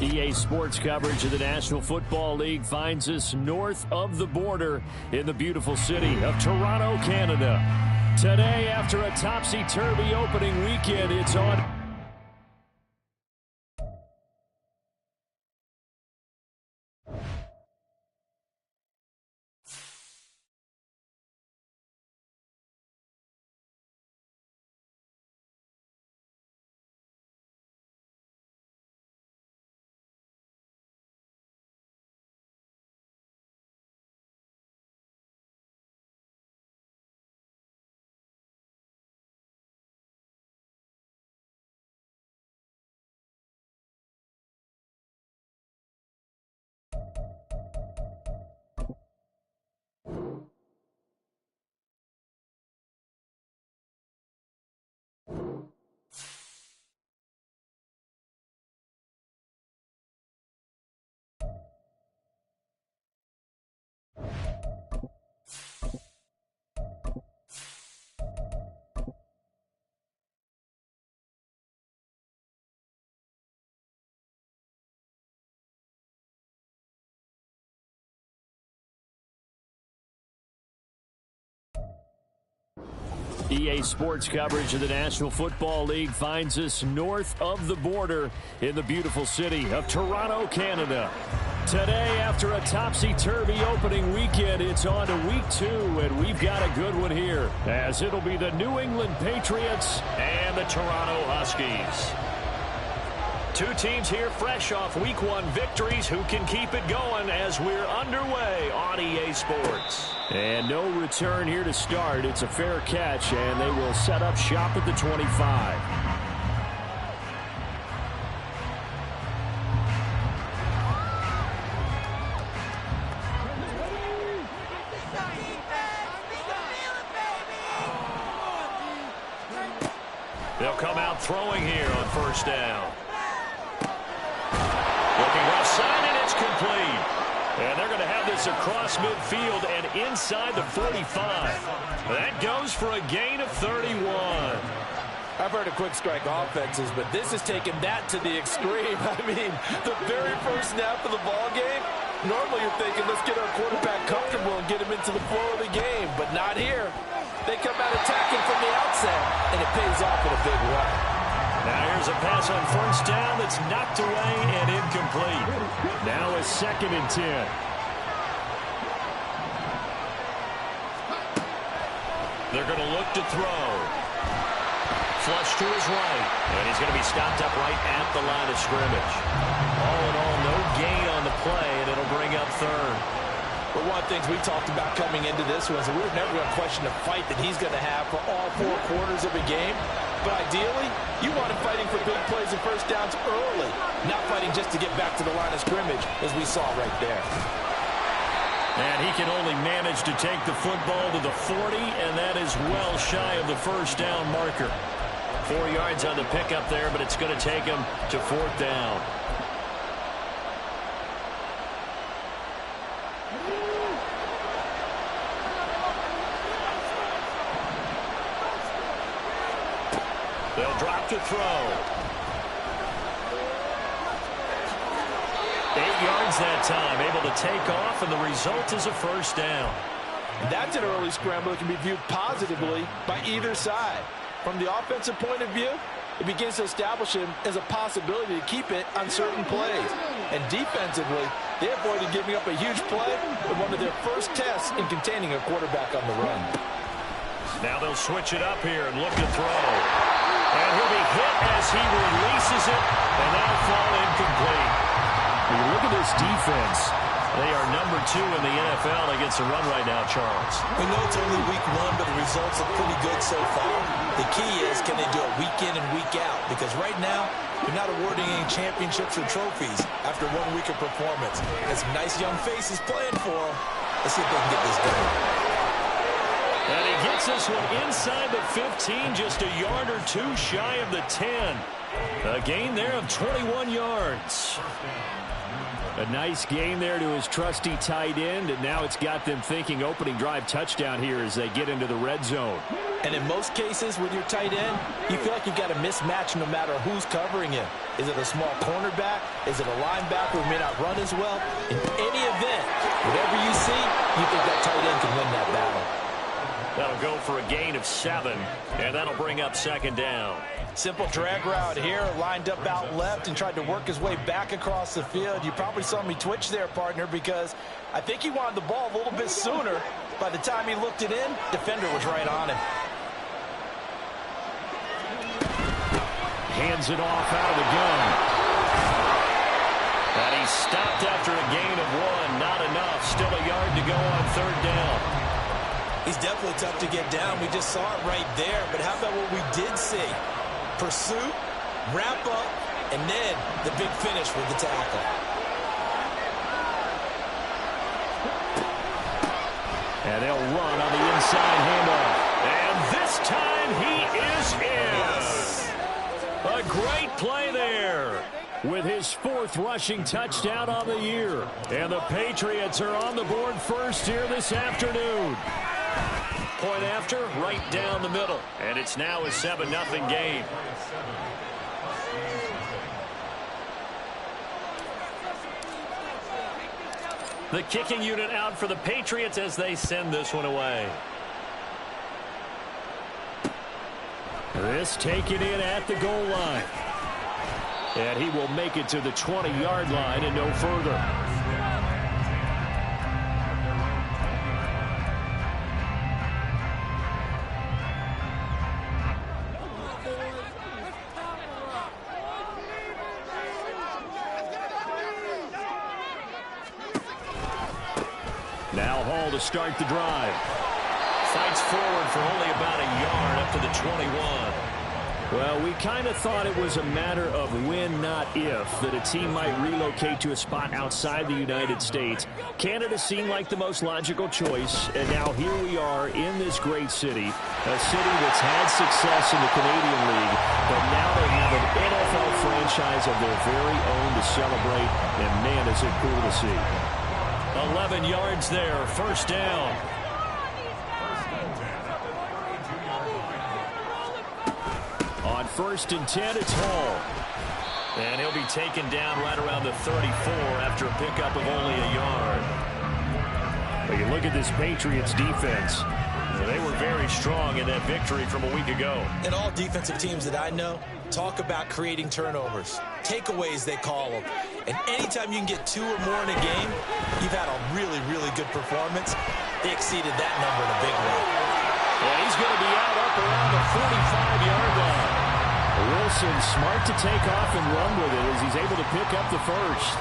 EA Sports coverage of the National Football League finds us north of the border in the beautiful city of Toronto, Canada. Today, after a topsy-turvy opening weekend, it's on. EA Sports coverage of the National Football League finds us north of the border in the beautiful city of Toronto, Canada. Today, after a topsy-turvy opening weekend, it's on to week 2, and we've got a good one here, as it'll be the New England Patriots and the Toronto Huskies. Two teams here fresh off week 1 victories who can keep it going as we're underway on EA Sports. And no return here to start. It's a fair catch, and they will set up shop at the 25. They'll come out throwing here on first down. Looking left side, and it's complete. And they're going to have this across midfield and inside the 45. That goes for a gain of 31. I've heard of quick strike offenses, but this is taking that to the extreme. I mean, the very first snap of the ball game, normally you're thinking, let's get our quarterback comfortable and get him into the flow of the game, but not here. They come out attacking from the outset, and it pays off in a big way. Now here's a pass on first down that's knocked away and incomplete. Now a 2nd and 10. They're going to look to throw. Flush to his right. And he's going to be stopped up right at the line of scrimmage. All in all, no gain on the play, and it'll bring up 3rd. But one of the things we talked about coming into this was that we were never going to question the fight that he's going to have for all 4 quarters of a game. But ideally, you want him fighting for big plays and first downs early, not fighting just to get back to the line of scrimmage, as we saw right there. And he can only manage to take the football to the 40, and that is well shy of the first down marker. 4 yards on the pickup there, but it's going to take him to 4th down. They'll drop to throw. 8 yards that time, able to take off, and the result is a first down. That's an early scramble that can be viewed positively by either side. From the offensive point of view, it begins to establish him as a possibility to keep it on certain plays. And defensively, they avoided giving up a huge play with one of their first tests in containing a quarterback on the run. Now they'll switch it up here and look to throw. And he'll be hit as he releases it, and that'll fall incomplete. When you look at this defense, they are number 2 in the NFL against the run right now, Charles. We know it's only week 1, but the results look pretty good so far. The key is, can they do it week in and week out? Because right now, they're not awarding any championships or trophies after 1 week of performance. And some nice young faces playing for them. Let's see if they can get this done. And he gets this one inside the 15, just a yard or 2 shy of the 10. A gain there of 21 yards. A nice game there to his trusty tight end, and now it's got them thinking opening drive touchdown here as they get into the red zone. And in most cases with your tight end, you feel like you've got a mismatch no matter who's covering him. Is it a small cornerback? Is it a linebacker who may not run as well? In any event, whatever you see, you think that tight end can win that battle. That'll go for a gain of 7, and that'll bring up second down. Simple drag route here, lined up out left and tried to work his way back across the field. You probably saw me twitch there, partner, because I think he wanted the ball a little bit sooner. By the time he looked it in, defender was right on him. Hands it off out of the gun. And he stopped after a gain of 1. Not enough. Still a yard to go on third down. He's definitely tough to get down. We just saw it right there. But how about what we did see? Pursuit, wrap up, and then the big finish with the tackle. And they'll run on the inside handoff. And this time he is in. Yes. A great play there with his 4th rushing touchdown on the year. And the Patriots are on the board first here this afternoon. Point after, right down the middle. And it's now a 7-0 game. The kicking unit out for the Patriots as they send this one away. This taken in at the goal line. And he will make it to the 20-yard line and no further. Now Hall to start the drive. Fights forward for only about a yard up to the 21. Well, we kind of thought it was a matter of when, not if, that a team might relocate to a spot outside the United States. Canada seemed like the most logical choice, and now here we are in this great city, a city that's had success in the Canadian League, but now they have an NFL franchise of their very own to celebrate, and man, is it cool to see. 11 yards there, first down. On 1st and 10, it's Hall. And he'll be taken down right around the 34 after a pickup of only a yard. But you look at this Patriots defense. They were very strong in that victory from a week ago. And all defensive teams that I know talk about creating turnovers. Takeaways, they call them. And anytime you can get 2 or more in a game, you've had a really, really good performance. They exceeded that number in a big way. And he's going to be out up around the 45-yard line. Wilson smart to take off and run with it as he's able to pick up the first.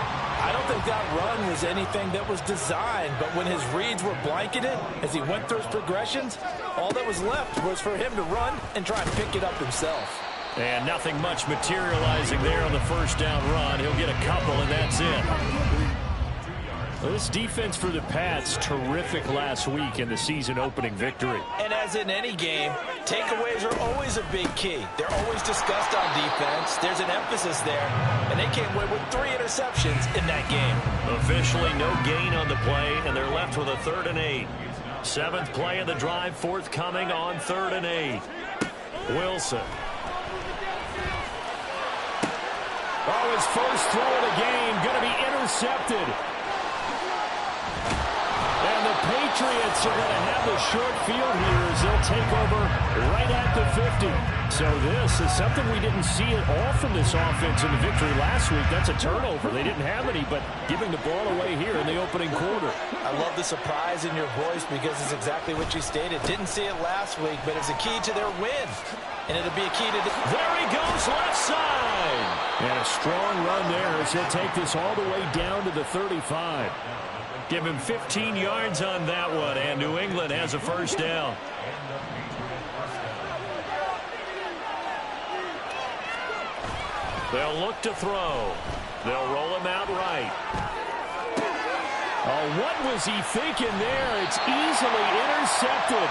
I don't think that run was anything that was designed, but when his reads were blanketed, as he went through his progressions, all that was left was for him to run and try and pick it up himself. And nothing much materializing there on the first down run. He'll get a couple, and that's it. This defense for the Pats, terrific last week in the season-opening victory. And as in any game, takeaways are always a big key. They're always discussed on defense. There's an emphasis there, and they came away with 3 interceptions in that game. Officially no gain on the play, and they're left with a 3rd and 8. 7th play of the drive, forthcoming on 3rd and 8. Wilson. Oh, his first throw of the game, going to be intercepted. And the Patriots are going to have the short field here as they'll take over right at the 50. So this is something we didn't see at all from this offense in the victory last week. That's a turnover. They didn't have any, but giving the ball away here in the opening quarter. I love the surprise in your voice because it's exactly what you stated. Didn't see it last week, but it's a key to their win. And it'll be a key to the... There he goes, left side. And a strong run there as he'll take this all the way down to the 35. Give him 15 yards on that one, and New England has a first down. They'll look to throw. They'll roll him out right. Oh, what was he thinking there? It's easily intercepted.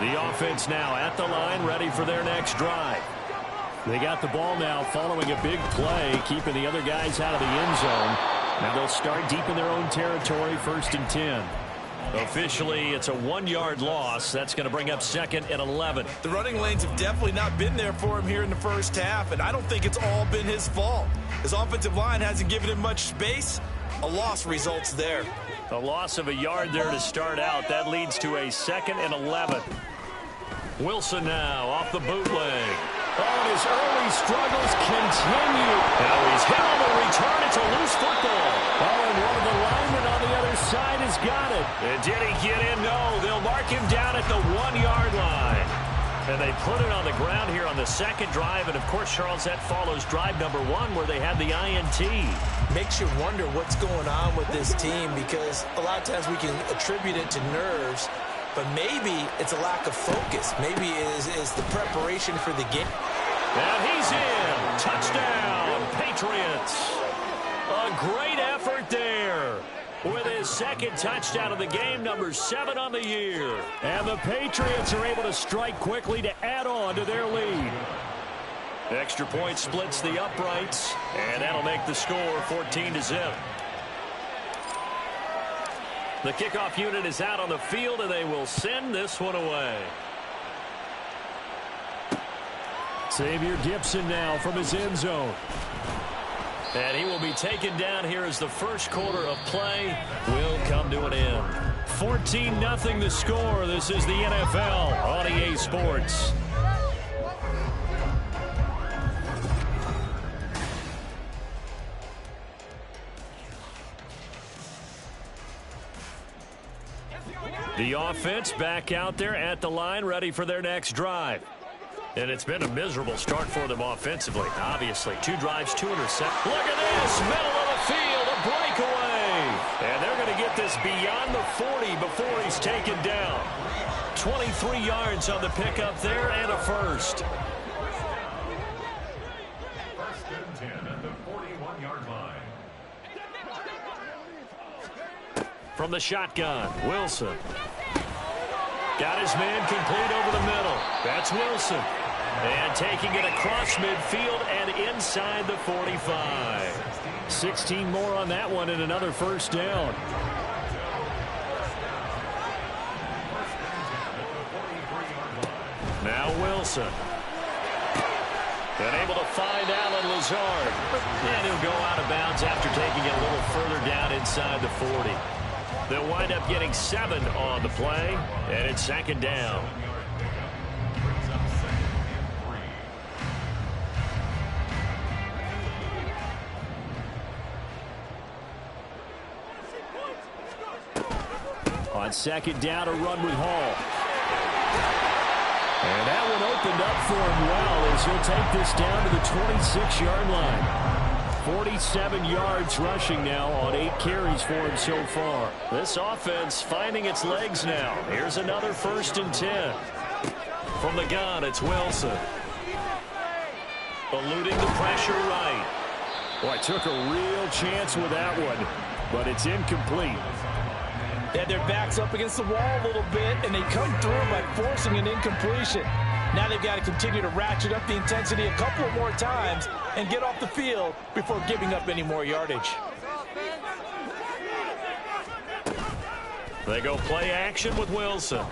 The offense now at the line, ready for their next drive. They got the ball now following a big play, keeping the other guys out of the end zone. Now they'll start deep in their own territory, 1st and 10. Officially, it's a 1-yard loss. That's going to bring up 2nd and 11. The running lanes have definitely not been there for him here in the first half, and I don't think it's all been his fault. His offensive line hasn't given him much space. A loss results there. A loss of a yard there to start out. That leads to a 2nd and 11. Wilson now off the bootleg. Oh, and his early struggles continue. Now he's hit on the return. It's a loose football. Oh, and one of the linemen on the other side has got it. And did he get in? No. They'll mark him down at the 1-yard line. And they put it on the ground here on the second drive. And, of course, Charles, that follows drive number 1 where they had the INT. Makes you wonder what's going on with this team because a lot of times we can attribute it to nerves. But maybe it's a lack of focus. Maybe it is the preparation for the game. And he's in. Touchdown, Patriots. A great effort there with his 2nd touchdown of the game, number 7 on the year. And the Patriots are able to strike quickly to add on to their lead. Extra point splits the uprights, and that'll make the score 14-0. The kickoff unit is out on the field, and they will send this one away. Xavier Gibson now from his end zone. And he will be taken down here as the first quarter of play will come to an end. 14-0 the score. This is the NFL on EA Sports. The offense back out there at the line, ready for their next drive. And it's been a miserable start for them offensively, obviously. 2 drives, 2 interceptions. Look at this, middle of the field, a breakaway. And they're going to get this beyond the 40 before he's taken down. 23 yards on the pickup there and a first. 1st and 10 at the 41-yard line. From the shotgun, Wilson. Got his man complete over the middle. That's Wilson. And taking it across midfield and inside the 45. 16 more on that one and another first down. Now Wilson. And able to find Alan Lazard. And he'll go out of bounds after taking it a little further down inside the 40. They'll wind up getting 7 on the play, and it's 2nd down. On 2nd down, a run with Hall. And that one opened up for him well as he'll take this down to the 26-yard line. 47 yards rushing now on 8 carries for him so far. This offense finding its legs now. Here's another 1st and 10. From the gun, it's Wilson. Eluding the pressure right. Boy, took a real chance with that one, but it's incomplete. They had their backs up against the wall a little bit, and they come through by forcing an incompletion. Now they've got to continue to ratchet up the intensity a couple of more times and get off the field before giving up any more yardage. They go play action with Wilson.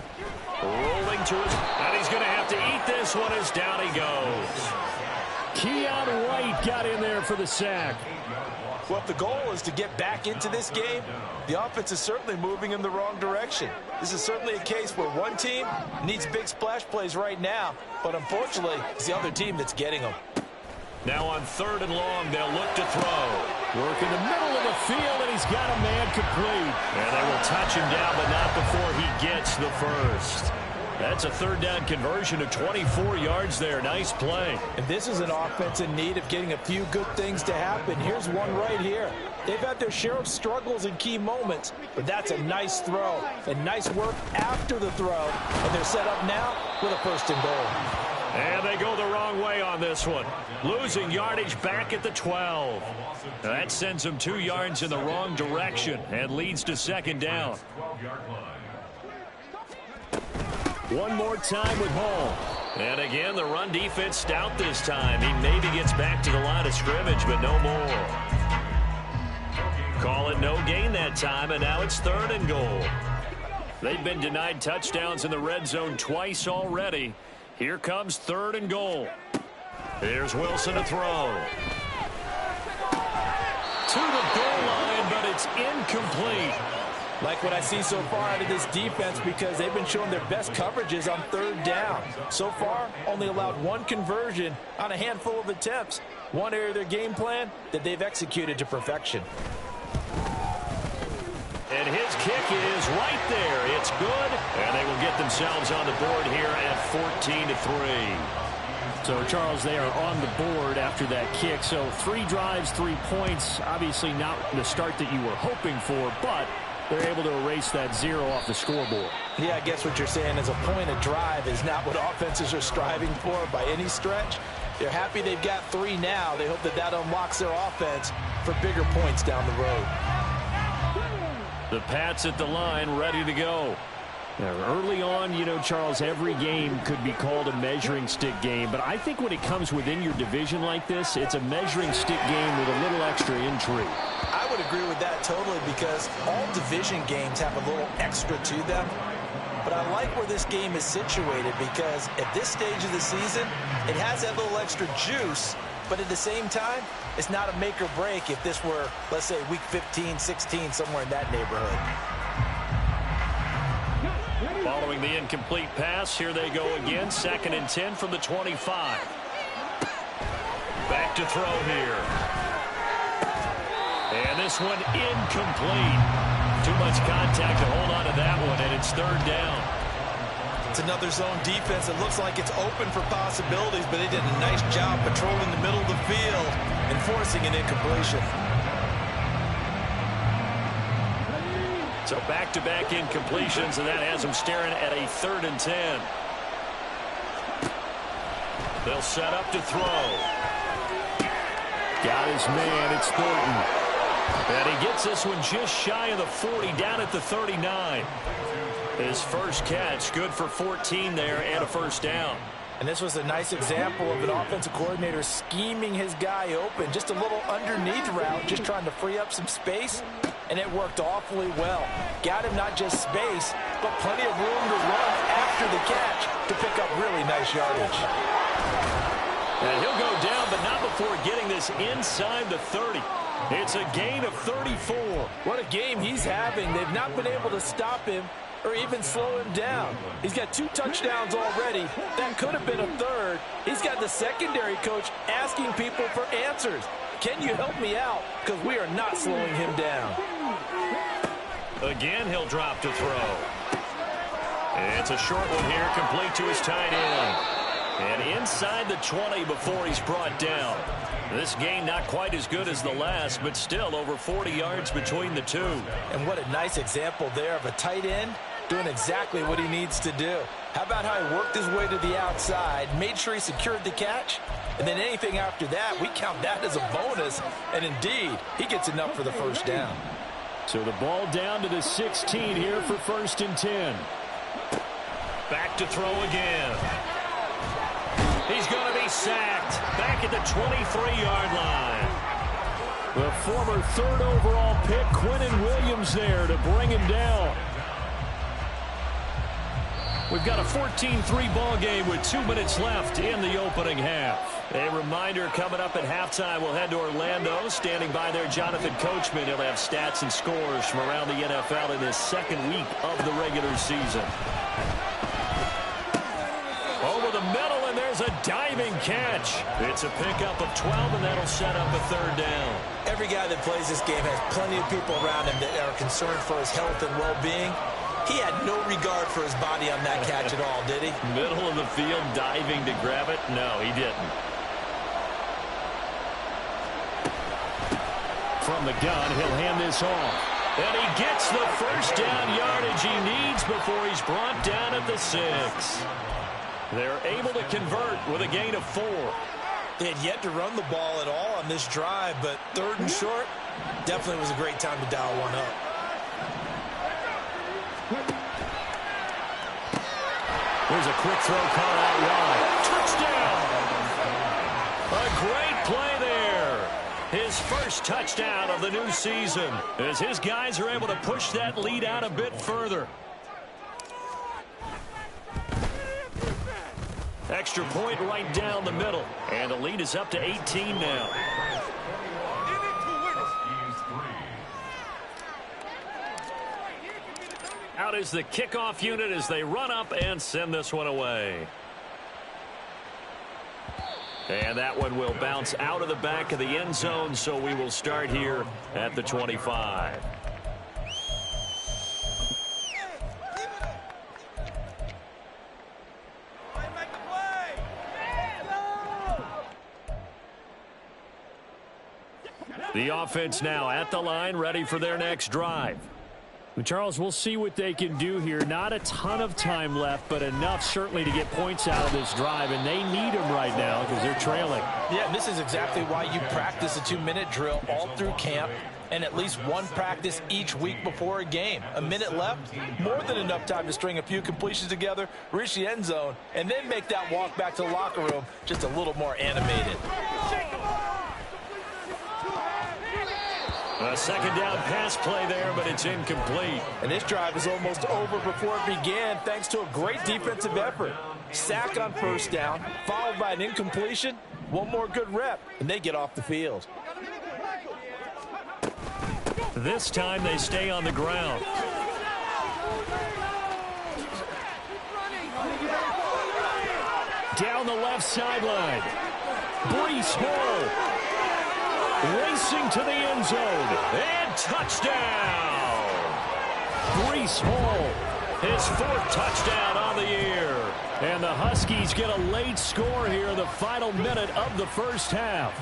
Rolling to his, and he's going to have to eat this one as down he goes. Keon White got in there for the sack. Well, if the goal is to get back into this game, the offense is certainly moving in the wrong direction. This is certainly a case where one team needs big splash plays right now, but unfortunately, it's the other team that's getting them. Now on 3rd and long, they'll look to throw. Work in the middle of the field, and he's got a man complete. And they will touch him down, but not before he gets the first. That's a 3rd down conversion of 24 yards there. Nice play. And this is an offense in need of getting a few good things to happen. Here's one right here. They've had their share of struggles in key moments, but that's a nice throw and nice work after the throw. And they're set up now with a 1st and goal. And they go the wrong way on this one. Losing yardage back at the 12. Now that sends them 2 yards in the wrong direction and leads to 2nd down. One more time with Hall. And again, the run defense stout this time. He maybe gets back to the line of scrimmage, but no more. Call it no gain that time, and now it's 3rd and goal. They've been denied touchdowns in the red zone twice already. Here comes 3rd and goal. Here's Wilson to throw. To the goal line, but it's incomplete. Like what I see so far out of this defense, because they've been showing their best coverages on 3rd down. So far, only allowed 1 conversion on a handful of attempts. One area of their game plan that they've executed to perfection. And his kick is right there. It's good, and they will get themselves on the board here at 14-3. So, Charles, they are on the board after that kick. So 3 drives, 3 points. Obviously not the start that you were hoping for, but they're able to erase that 0 off the scoreboard. Yeah, I guess what you're saying is a point of drive is not what offenses are striving for by any stretch. They're happy they've got 3 now. They hope that that unlocks their offense for bigger points down the road. The Pats at the line, ready to go. Now, early on, you know, Charles, every game could be called a measuring stick game. But I think when it comes within your division like this, it's a measuring stick game with a little extra intrigue. I would agree with that totally, because all division games have a little extra to them. But I like where this game is situated, because at this stage of the season, it has that little extra juice. But at the same time, it's not a make or break if this were, let's say, week 15, 16, somewhere in that neighborhood. Following the incomplete pass, here they go again. 2nd and 10 from the 25. Back to throw here. And this one incomplete. Too much contact to hold on to that one, and it's 3rd down. It's another zone defense that looks like it's open for possibilities, but they did a nice job patrolling the middle of the field and forcing an incompletion. So back-to-back incompletions, and that has them staring at a 3rd and 10. They'll set up to throw. Got his man. It's Thornton. And he gets this one just shy of the 40, down at the 39. His first catch, good for 14 there and a 1st down. And this was a nice example of an offensive coordinator scheming his guy open. Just a little underneath route, just trying to free up some space. And it worked awfully well. Got him not just space, but plenty of room to run after the catch to pick up really nice yardage. And he'll go down, but not before getting this inside the 30. It's a gain of 34. What a game he's having. They've not been able to stop him or even slow him down. He's got 2 touchdowns already. That could have been a 3rd. He's got the secondary coach asking people for answers. Can you help me out? Because we are not slowing him down. Again, he'll drop to throw. It's a short one here, complete to his tight end. And inside the 20 before he's brought down. This game not quite as good as the last, but still over 40 yards between the two. And what a nice example there of a tight end doing exactly what he needs to do. How about how he worked his way to the outside, made sure he secured the catch, and then anything after that, we count that as a bonus. And indeed, he gets enough for the 1st down. So the ball down to the 16 here for 1st and 10. Back to throw again. He's going to be sacked back at the 23-yard line. The former 3rd overall pick, Quinnen Williams, there to bring him down. We've got a 14-3 ball game with 2 minutes left in the opening half. A reminder, coming up at halftime, we'll head to Orlando. Standing by there, Jonathan Coachman. He'll have stats and scores from around the NFL in his 2nd week of the regular season. Over the middle, and there's a diving catch. It's a pickup of 12, and that'll set up a 3rd down. Every guy that plays this game has plenty of people around him that are concerned for his health and well-being. He had no regard for his body on that catch at all, did he? Middle of the field, diving to grab it? No, he didn't. From the gun, he'll hand this off. And he gets the 1st down yardage he needs before he's brought down at the 6. They're able to convert with a gain of 4. They had yet to run the ball at all on this drive, but 3rd and short, definitely was a great time to dial one up. Here's a quick throw caught out wide. Touchdown! A great play there. His first touchdown of the new season as his guys are able to push that lead out a bit further. Extra point right down the middle. And the lead is up to 18 now. Out is the kickoff unit as they run up and send this one away. And that one will bounce out of the back of the end zone, so we will start here at the 25. The offense now at the line, ready for their next drive. Charles, we'll see what they can do here. Not a ton of time left, but enough certainly to get points out of this drive, and they need them right now because they're trailing. Yeah, and this is exactly why you practice a 2-minute drill all through camp and at least one practice each week before a game. A minute left, more than enough time to string a few completions together, reach the end zone, and then make that walk back to the locker room just a little more animated. A second down pass play there, but it's incomplete. And this drive is almost over before it began thanks to a great defensive effort. Sack on first down, followed by an incompletion. One more good rep, and they get off the field. This time they stay on the ground. Down the left sideline. Breece Hall. Racing to the end zone. And touchdown. Breece Hall. His fourth touchdown on the year. And the Huskies get a late score here in the final minute of the first half.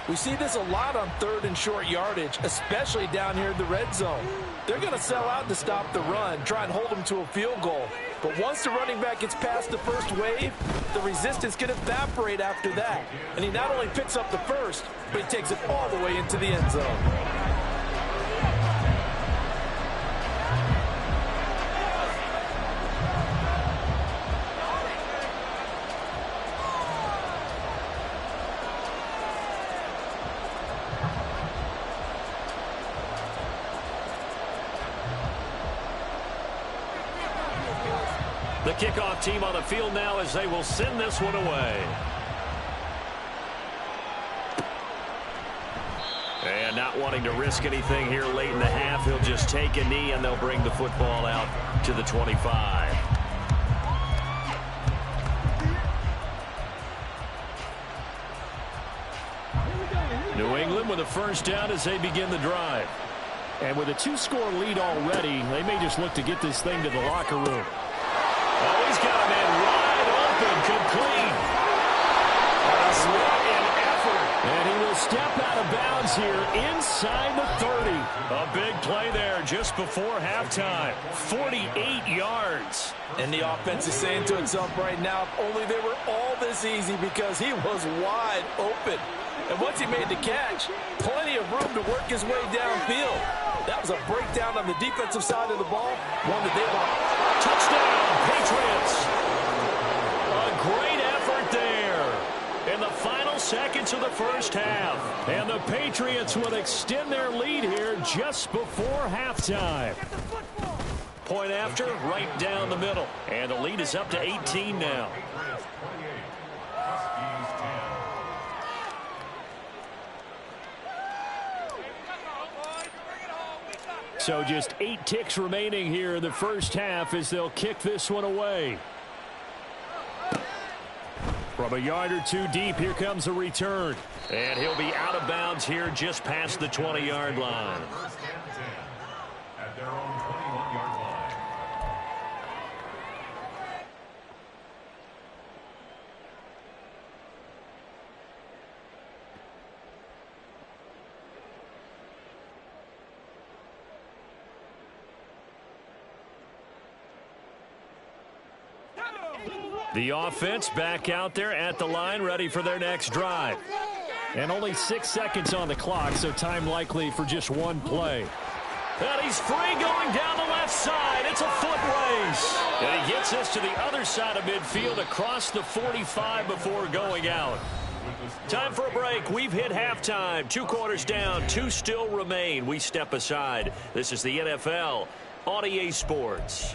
We see this a lot on third and short yardage, especially down here in the red zone. They're going to sell out to stop the run, try and hold them to a field goal. But once the running back gets past the first wave, the resistance can evaporate after that. And he not only picks up the first, but he takes it all the way into the end zone. The kickoff team on the field now as they will send this one away. And not wanting to risk anything here late in the half, he'll just take a knee and they'll bring the football out to the 25. New England with a first down as they begin the drive. And with a 2-score lead already, they may just look to get this thing to the locker room. Oh, he's got a man wide open, complete. What an effort. And he will step out of bounds here inside the 30. A big play there just before halftime. 48 yards. And the offense is saying to itself right now, if only they were all this easy, because he was wide open. And once he made the catch, plenty of room to work his way downfield. That was a breakdown on the defensive side of the ball, one that they want. Touchdown, Patriots. A great effort there in the final seconds of the first half. And the Patriots will extend their lead here just before halftime. Point after, right down the middle. And the lead is up to 18 now. So just 8 ticks remaining here in the first half as they'll kick this one away. From a yard or two deep, here comes a return. And he'll be out of bounds here just past the 20-yard line. First and 10 at their own 21-yard line. The offense back out there at the line, ready for their next drive. And only 6 seconds on the clock, so time likely for just one play. And he's free going down the left side. It's a foot race. And he gets this to the other side of midfield across the 45 before going out. Time for a break. We've hit halftime. 2 quarters down. 2 still remain. We step aside. This is the NFL on EA Sports.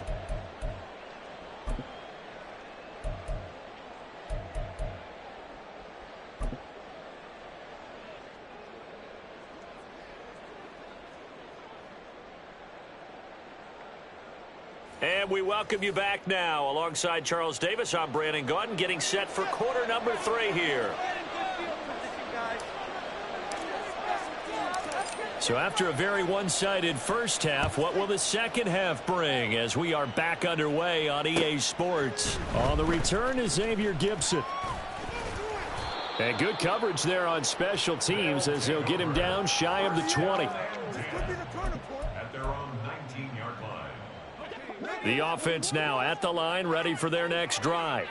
And we welcome you back now. Alongside Charles Davis, I'm Brandon Gaudin, getting set for quarter number 3 here. So after a very one-sided first half, what will the second half bring as we are back underway on EA Sports? On the return is Xavier Gibson. And good coverage there on special teams as they'll get him down shy of the 20. At their own 19-yard line. The offense now at the line, ready for their next drive.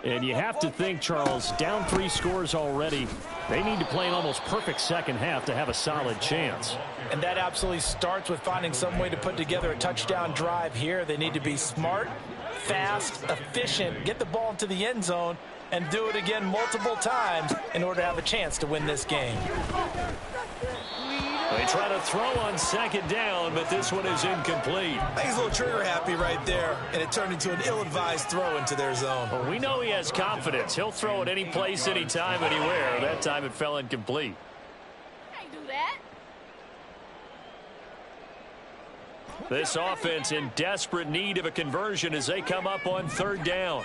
And you have to think, Charles, down 3 scores already. They need to play an almost perfect second half to have a solid chance. And that absolutely starts with finding some way to put together a touchdown drive here. They need to be smart, fast, efficient, get the ball into the end zone, and do it again multiple times in order to have a chance to win this game. They try to throw on second down, but this one is incomplete. I think he's a little trigger happy right there, and it turned into an ill-advised throw into their zone. Well, we know he has confidence. He'll throw it any place, anytime, anywhere. That time it fell incomplete. Can't do that. This offense in desperate need of a conversion as they come up on third down.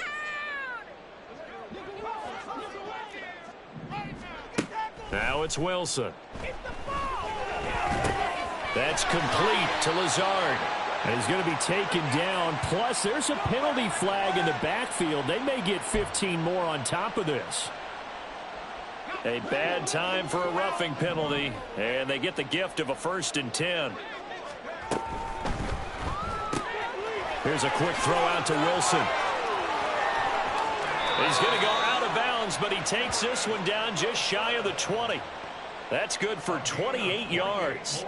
Now it's Wilson. That's complete to Lazard. And he's going to be taken down. Plus, there's a penalty flag in the backfield. They may get 15 more on top of this. A bad time for a roughing penalty. And they get the gift of a 1st and 10. Here's a quick throw out to Wilson. He's going to go out of bounds, but he takes this one down just shy of the 20. That's good for 28 yards.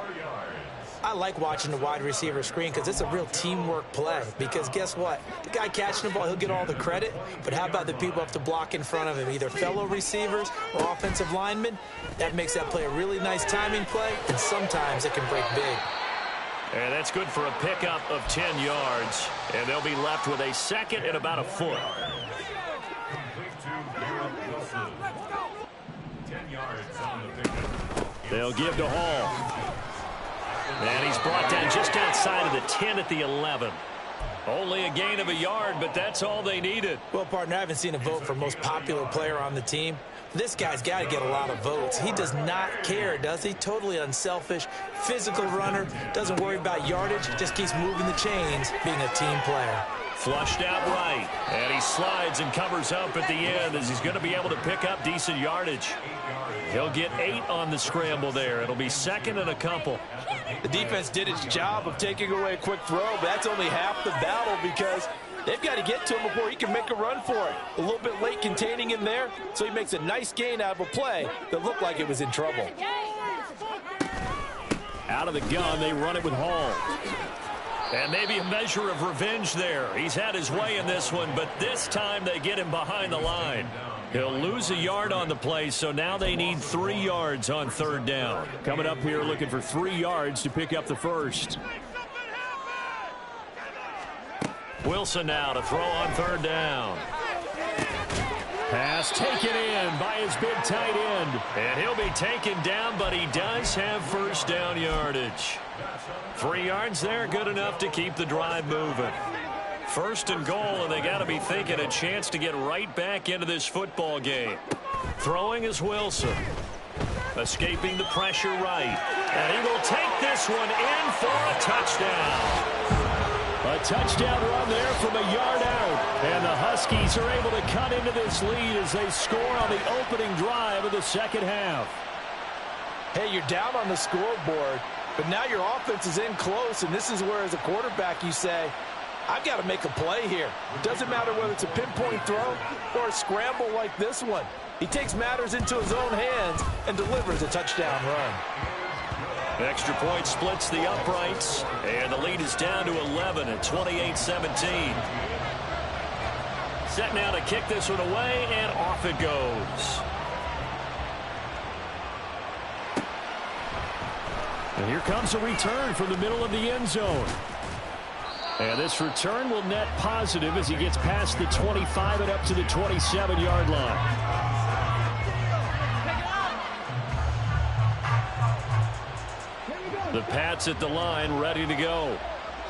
I like watching the wide receiver screen because it's a real teamwork play. Because guess what? The guy catching the ball, he'll get all the credit. But how about the people up to block in front of him, either fellow receivers or offensive linemen? That makes that play a really nice timing play, and sometimes it can break big. And that's good for a pickup of 10 yards. And they'll be left with a 2nd and about a foot. They'll give to Hall. And he's brought down just outside of the 10 at the 11. Only a gain of a yard, but that's all they needed. Well, partner, I haven't seen a vote for most popular player on the team. This guy's got to get a lot of votes. He does not care, does he? Totally unselfish, physical runner, doesn't worry about yardage, just keeps moving the chains, being a team player. Flushed out right, and he slides and covers up at the end as he's going to be able to pick up decent yardage. He'll get 8 on the scramble there. It'll be 2nd and a couple. The defense did its job of taking away a quick throw, but that's only half the battle because they've got to get to him before he can make a run for it. A little bit late containing him there, so he makes a nice gain out of a play that looked like it was in trouble. Out of the gun, they run it with Hall. And maybe a measure of revenge there. He's had his way in this one, but this time they get him behind the line. He'll lose a yard on the play, so now they need 3 yards on third down. Coming up here looking for 3 yards to pick up the 1st. Wilson now to throw on third down. Pass taken in by his big tight end. And he'll be taken down, but he does have 1st down yardage. 3 yards there, good enough to keep the drive moving. 1st and goal, and they got to be thinking a chance to get right back into this football game. Throwing is Wilson. Escaping the pressure right. And he will take this one in for a touchdown. A touchdown run there from a yard out. And the Huskies are able to cut into this lead as they score on the opening drive of the second half. Hey, you're down on the scoreboard, but now your offense is in close, and this is where, as a quarterback, you say, I've got to make a play here. It doesn't matter whether it's a pinpoint throw or a scramble like this one. He takes matters into his own hands and delivers a touchdown run. Extra point splits the uprights, and the lead is down to 11 at 28-17. Set now to kick this one away, and off it goes. And here comes a return from the middle of the end zone. And this return will net positive as he gets past the 25 and up to the 27-yard line. The Pats at the line, ready to go.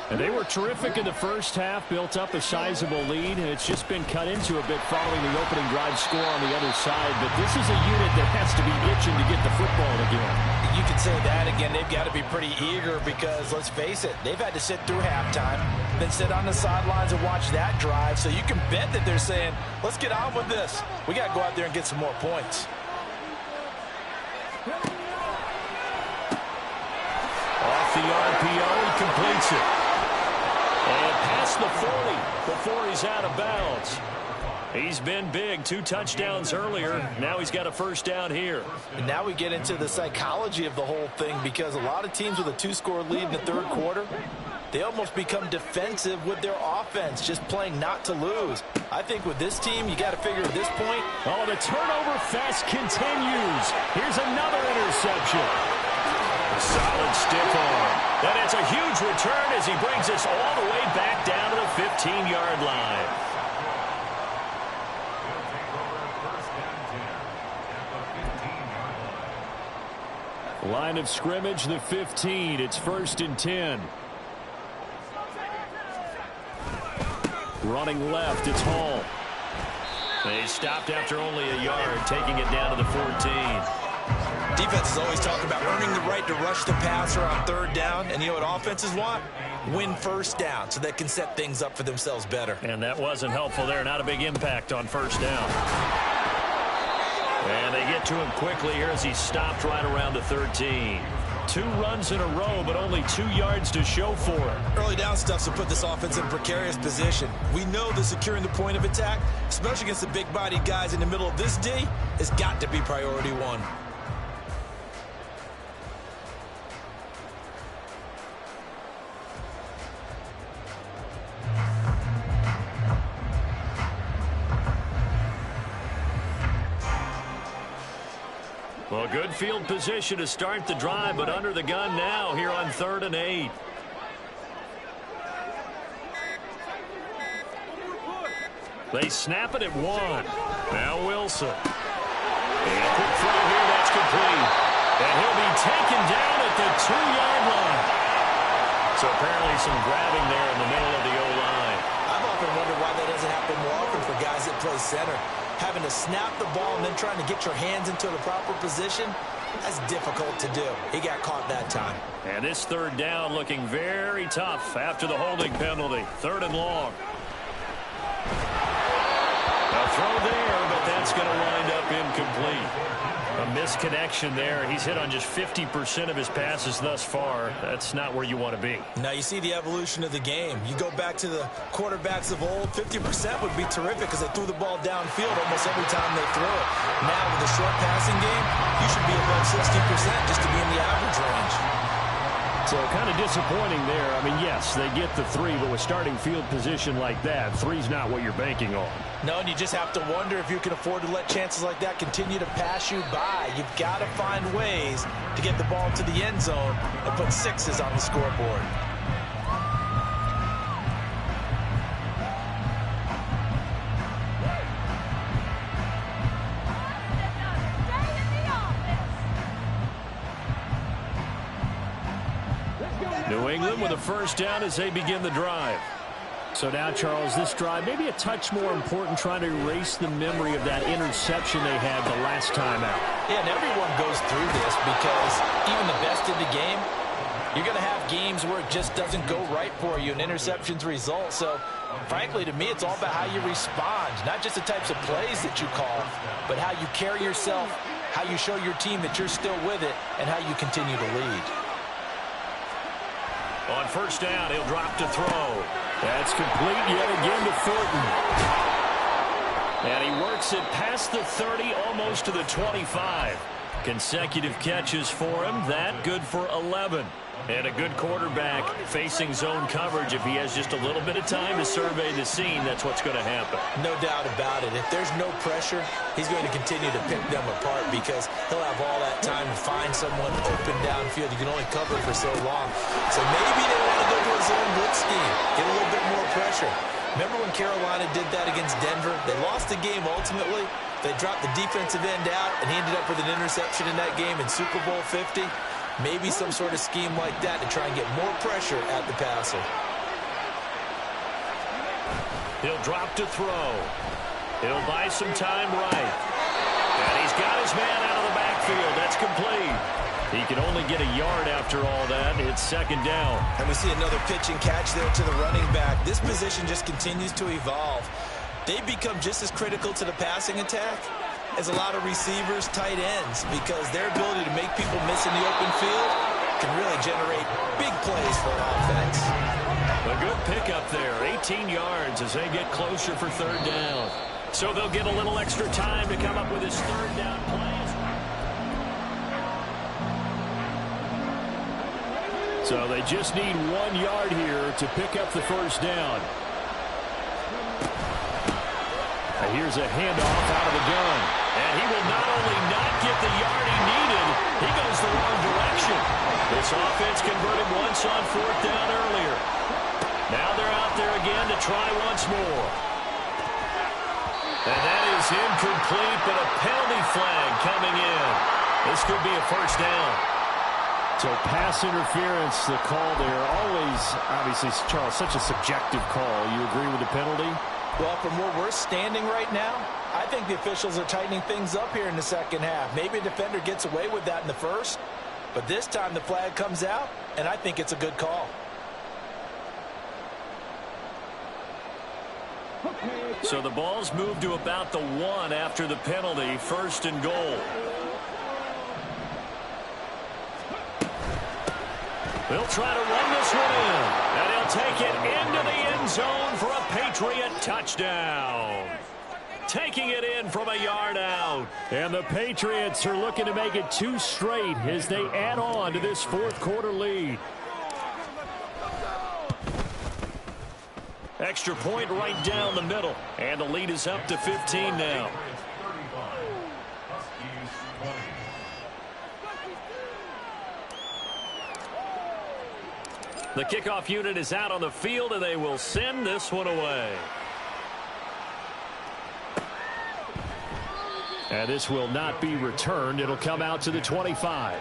And they were terrific in the first half, built up a sizable lead, and it's just been cut into a bit following the opening drive score on the other side. But this is a unit that has to be itching to get the football again. You can say that again. They've got to be pretty eager because, let's face it, they've had to sit through halftime, then sit on the sidelines and watch that drive. So you can bet that they're saying, let's get on with this. We got to go out there and get some more points. Off the RPO, he completes it. And past the 40 before he's out of bounds. He's been big, 2 touchdowns earlier. Now he's got a first down here. And now we get into the psychology of the whole thing because a lot of teams with a 2-score lead in the third quarter, they almost become defensive with their offense, just playing not to lose. I think with this team, you got to figure at this point. Oh, the turnover fest continues. Here's another interception. Solid stiff arm. And it's a huge return as he brings us all the way back down to the 15-yard line. Line of scrimmage, the 15. It's 1st and 10. Running left, it's Hall. They stopped after only a yard, taking it down to the 14. Defense is always talking about earning the right to rush the passer on 3rd down. And you know what offenses want? Win 1st down so they can set things up for themselves better. And that wasn't helpful there. Not a big impact on 1st down. And they get to him quickly here as he stopped right around the 13. 2 runs in a row, but only 2 yards to show for it. Early down stuff to put this offense in a precarious position. We know that securing the point of attack, especially against the big-bodied guys in the middle of this D, has got to be priority 1. Well, good field position to start the drive, but under the gun now here on 3rd and 8. They snap it at 1. Now Wilson. And a quick throw here, that's complete. And he'll be taken down at the 2-yard line. So apparently some grabbing there in the middle of the O-line. I've often wondered why that doesn't happen more often for guys that play center. Having to snap the ball and then trying to get your hands into the proper position, that's difficult to do. He got caught that time. And this 3rd down looking very tough after the holding penalty. 3rd and long. A throw there, but that's going to wind up incomplete. A misconnection there. He's hit on just 50% of his passes thus far. That's not where you want to be. Now you see the evolution of the game. You go back to the quarterbacks of old, 50% would be terrific because they threw the ball downfield almost every time they threw it. Now with the short passing game, you should be above 60% just to be in the average range. So kind of disappointing there. I mean, yes, they get the 3, but with starting field position like that, 3's not what you're banking on. No, and you just have to wonder if you can afford to let chances like that continue to pass you by. You've got to find ways to get the ball to the end zone and put 6s on the scoreboard. New England with a first down as they begin the drive. So now, Charles, this drive maybe a touch more important, trying to erase the memory of that interception they had the last time out. Yeah, and everyone goes through this because even the best in the game, you're going to have games where it just doesn't go right for you and interceptions result. So, frankly, to me, it's all about how you respond, not just the types of plays that you call, but how you carry yourself, how you show your team that you're still with it, and how you continue to lead. On first down, he'll drop to throw. That's complete yet again to Thornton. And he works it past the 30, almost to the 25. Consecutive catches for him. That good for 11. And a good quarterback facing zone coverage. If he has just a little bit of time to survey the scene, that's what's going to happen. No doubt about it. If there's no pressure, he's going to continue to pick them apart because he'll have all that time to find someone open downfield. You can only cover for so long. So maybe they want to go to a zone blitz scheme, get a little bit more pressure. Remember when Carolina did that against Denver? They lost the game ultimately. They dropped the defensive end out, and he ended up with an interception in that game in Super Bowl 50. Maybe some sort of scheme like that to try and get more pressure at the passer. He'll drop to throw. He'll buy some time right. And he's got his man out of the backfield. That's complete. He can only get a yard after all that. It's second down. And we see another pitch and catch there to the running back. This position just continues to evolve. They become just as critical to the passing attack as a lot of receivers, tight ends, because their ability to make people miss in the open field can really generate big plays for an offense. A good pickup there, 18 yards as they get closer for third down. So they'll get a little extra time to come up with his third down plays. So they just need 1 yard here to pick up the first down. Here's a handoff out of the gun. And he will not only not get the yard he needed, he goes the wrong direction. This offense converted once on fourth down earlier. Now they're out there again to try once more. And that is incomplete, but a penalty flag coming in. This could be a first down. So pass interference, the call there. Always, obviously, Charles, such a subjective call. You agree with the penalty? Well, from where we're standing right now, I think the officials are tightening things up here in the second half. Maybe a defender gets away with that in the first, but this time the flag comes out, and I think it's a good call. So the ball's moved to about the 1 after the penalty, first and goal. They'll try to run this one in, and he'll take it into the end zone for a Patriot touchdown. Taking it in from a yard out. And the Patriots are looking to make it 2 straight as they add on to this fourth quarter lead. Extra point right down the middle, and the lead is up to 15 now. The kickoff unit is out on the field, and they will send this one away. And this will not be returned. It'll come out to the 25.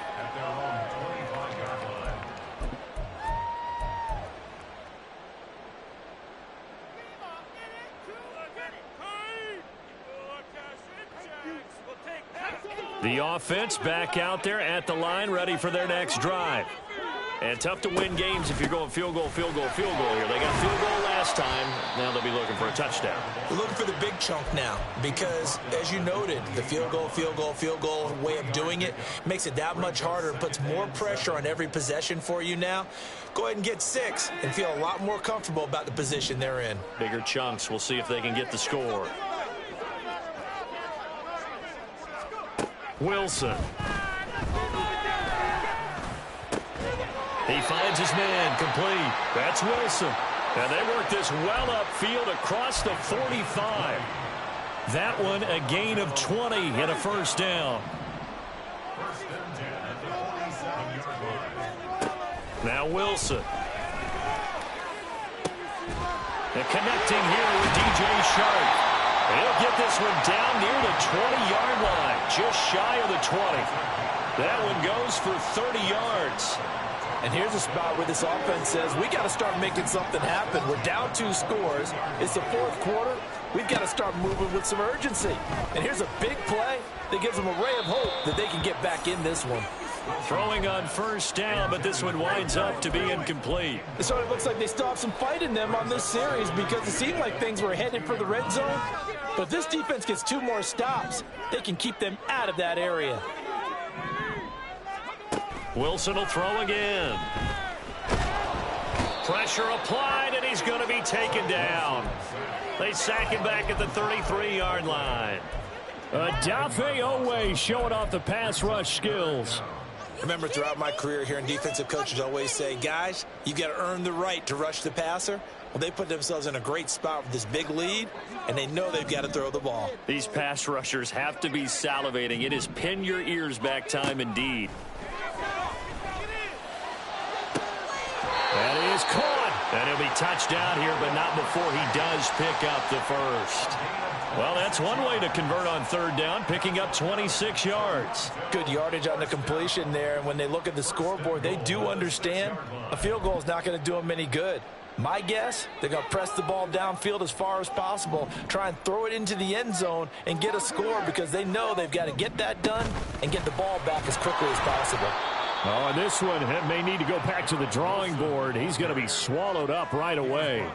The offense back out there at the line, ready for their next drive. And tough to win games if you're going field goal, field goal, field goal here. They got field goal last time. Now they'll be looking for a touchdown. We're looking for the big chunk now because, as you noted, the field goal way of doing it makes it that much harder and puts more pressure on every possession for you now. Go ahead and get 6 and feel a lot more comfortable about the position they're in. Bigger chunks. We'll see if they can get the score. Wilson. He finds his man complete. That's Wilson. And they work this well upfield across the 45. That one a gain of 20 and a first down. Now Wilson. And connecting here with DJ Sharp. He'll get this one down near the 20-yard line, just shy of the 20. That one goes for 30 yards. And here's a spot where this offense says, we got to start making something happen. We're down 2 scores. It's the fourth quarter. We've got to start moving with some urgency. And here's a big play that gives them a ray of hope that they can get back in this one. Throwing on first down, but this one winds up to be incomplete. It sort of looks like they still have some fight in them on this series because it seemed like things were headed for the red zone. But if this defense gets 2 more stops, they can keep them out of that area. Wilson will throw again. Pressure applied, and he's going to be taken down. They sack him back at the 33-yard line. Odafe Owe showing off the pass rush skills. Remember, throughout my career here in defensive coaches always say, guys, you got to earn the right to rush the passer. Well, they put themselves in a great spot with this big lead, and they know they've got to throw the ball. These pass rushers have to be salivating. It is pin your ears back time indeed. That is caught. And he'll be touchdown here, but not before he does pick up the first. Well, that's one way to convert on third down, picking up 26 yards. Good yardage on the completion there, and when they look at the scoreboard, they do understand a field goal is not going to do them any good. My guess, they're going to press the ball downfield as far as possible, try and throw it into the end zone and get a score because they know they've got to get that done and get the ball back as quickly as possible. Oh, and this one may need to go back to the drawing board. He's going to be swallowed up right away.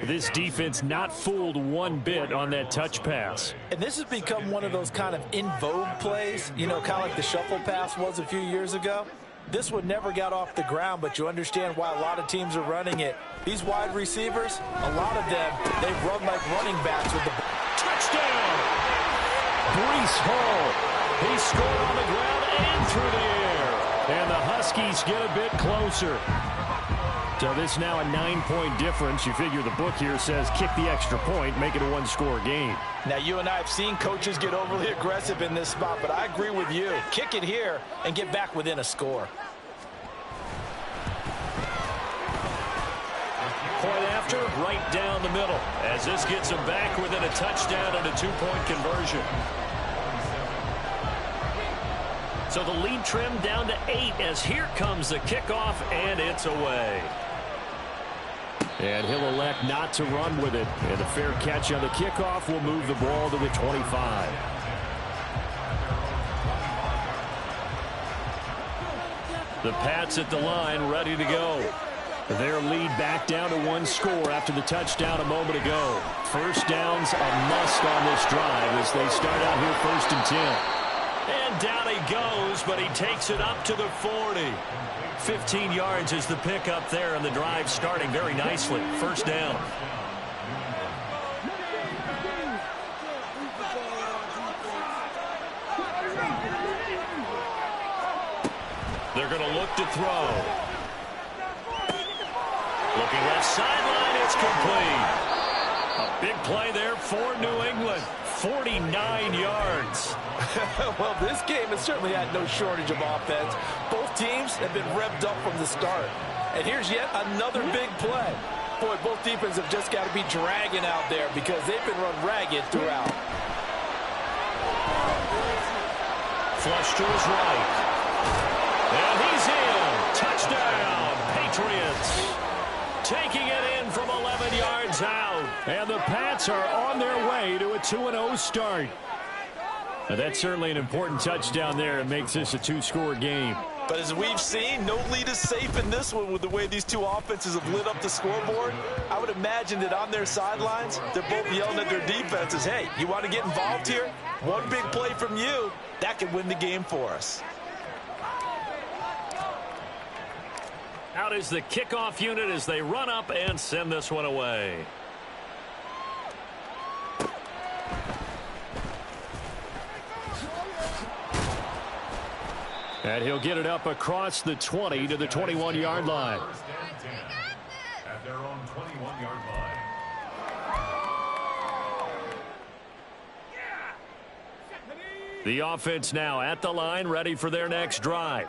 This defense not fooled one bit on that touch pass. And this has become one of those kind of in vogue plays, you know, kind of like the shuffle pass was a few years ago. This one never got off the ground, but you understand why a lot of teams are running it. These wide receivers, a lot of them, they run like running backs with the ball. Touchdown! Breece Hall. He scored on the ground and through the air. And the Huskies get a bit closer. So this now a 9-point difference. You figure the book here says kick the extra point, make it a one-score game. Now, you and I have seen coaches get overly aggressive in this spot, but I agree with you. Kick it here and get back within a score. Point after, right down the middle, as this gets them back within a touchdown and a two-point conversion. So the lead trimmed down to 8 as here comes the kickoff, and it's away. And he'll elect not to run with it. And a fair catch on the kickoff will move the ball to the 25. The Pats at the line ready to go. Their lead back down to one score after the touchdown a moment ago. First down's a must on this drive as they start out here 1st and 10. And down he goes, but he takes it up to the 40. 15 yards is the pickup there, and the drive starting very nicely. First down. They're going to look to throw. Looking left sideline, it's complete. A big play there for New England. 49 yards. Well, this game has certainly had no shortage of offense. Both teams have been revved up from the start. And here's yet another big play. Boy, both defenses have just got to be dragging out there because they've been run ragged throughout. Flush to his right. And he's in. Touchdown, Patriots. Taking it in from 11 yards out. And the Pats are on their way to a 2-0 start. Now, that's certainly an important touchdown there. It makes this a two-score game. But as we've seen, no lead is safe in this one with the way these two offenses have lit up the scoreboard. I would imagine that on their sidelines, they're both yelling at their defenses, hey, you want to get involved here? One big play from you, that could win the game for us. Out is the kickoff unit as they run up and send this one away. And he'll get it up across the 20 to the 21-yard line. At their own 21-yard line. The offense now at the line, ready for their next drive.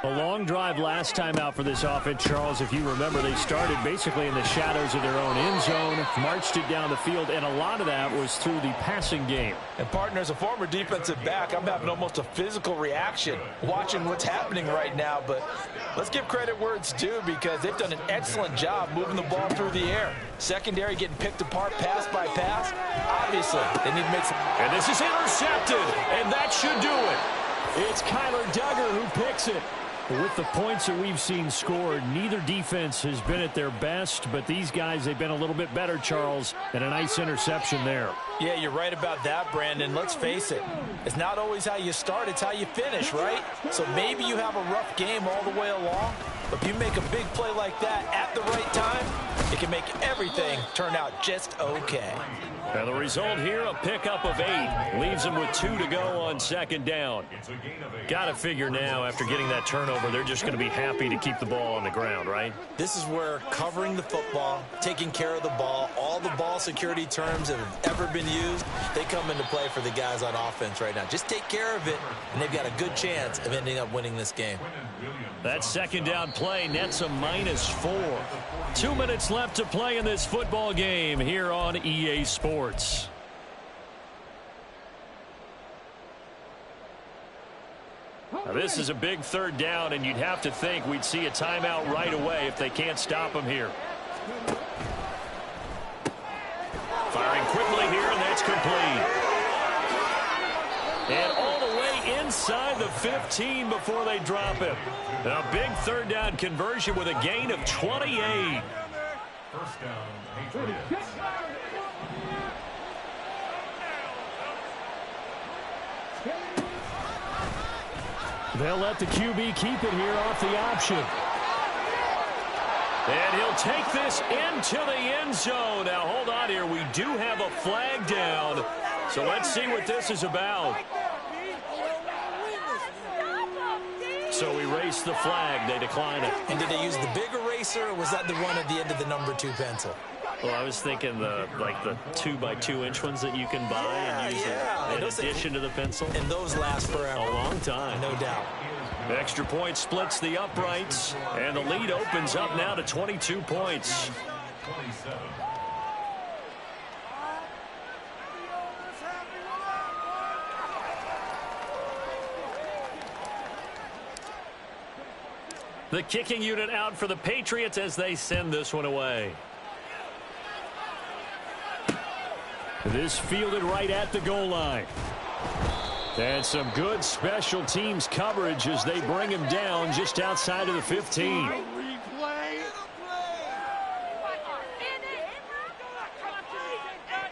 A long drive last time out for this offense, Charles. If you remember, they started basically in the shadows of their own end zone, marched it down the field, and a lot of that was through the passing game. And, partner, as a former defensive back, I'm having almost a physical reaction watching what's happening right now. But let's give credit where it's due because they've done an excellent job moving the ball through the air. Secondary getting picked apart pass by pass. Obviously, they need to make some. And this is intercepted, and that should do it. It's Kyler Duggar who picks it. With the points that we've seen scored, neither defense has been at their best, but these guys, they've been a little bit better, Charles, and a nice interception there. Yeah, you're right about that, Brandon. Let's face it. It's not always how you start, it's how you finish, right? So maybe you have a rough game all the way along, but if you make a big play like that at the right time, it can make everything turn out just okay. And the result here, a pickup of 8. Leaves them with 2 to go on second down. Got to figure now, after getting that turnover, they're just going to be happy to keep the ball on the ground, right? This is where covering the football, taking care of the ball, all the ball security terms that have ever been used, they come into play for the guys on offense right now. Just take care of it, and they've got a good chance of ending up winning this game. That second down play nets a -4. 2 minutes left to play in this football game here on EA Sports. Now, this is a big third down, and you'd have to think we'd see a timeout right away if they can't stop them here. Firing quickly here, and that's complete. And all the way inside the 15 before they drop him. A big third down conversion with a gain of 28. First down, Patriots. They'll let the QB keep it here off the option. And he'll take this into the end zone. Now, hold on here. We do have a flag down. So let's see what this is about. So erase the flag. They decline it. And did they use the big eraser, or was that the one at the end of the number 2 pencil? Well, I was thinking the 2x2-inch ones that you can buy and use in addition to the pencil. And those last forever. A long time. No doubt. Extra point splits the uprights, and the lead opens up now to 22 points. 27. The kicking unit out for the Patriots as they send this one away. This fielded right at the goal line. And some good special teams coverage as they bring him down just outside of the 15.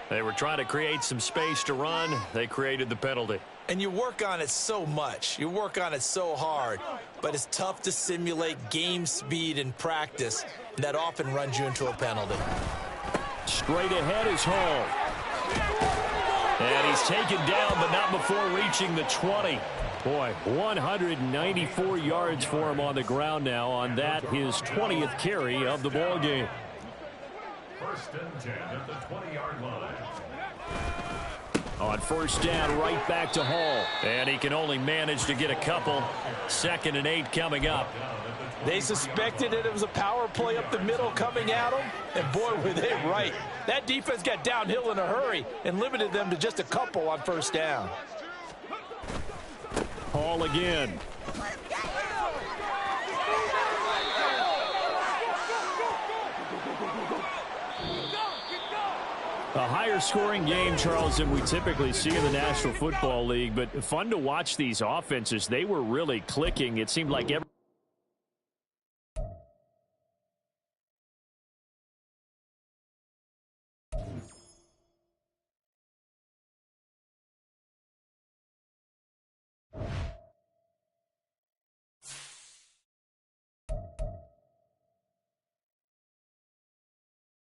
They were trying to create some space to run. They created the penalty. And you work on it so much. You work on it so hard. But it's tough to simulate game speed in practice. And that often runs you into a penalty. Straight ahead is Hall. And he's taken down, but not before reaching the 20. Boy, 194 yards for him on the ground now on that, his 20th carry of the ball game. First and 10 at the 20-yard line. On first down, right back to Hall. And he can only manage to get a couple. 2nd and 8 coming up. They suspected that it was a power play up the middle coming at them, and boy, were they right. That defense got downhill in a hurry and limited them to just a couple on first down. Hall again. A higher scoring game, Charles, than we typically see in the National Football League, but fun to watch these offenses. They were really clicking. It seemed like every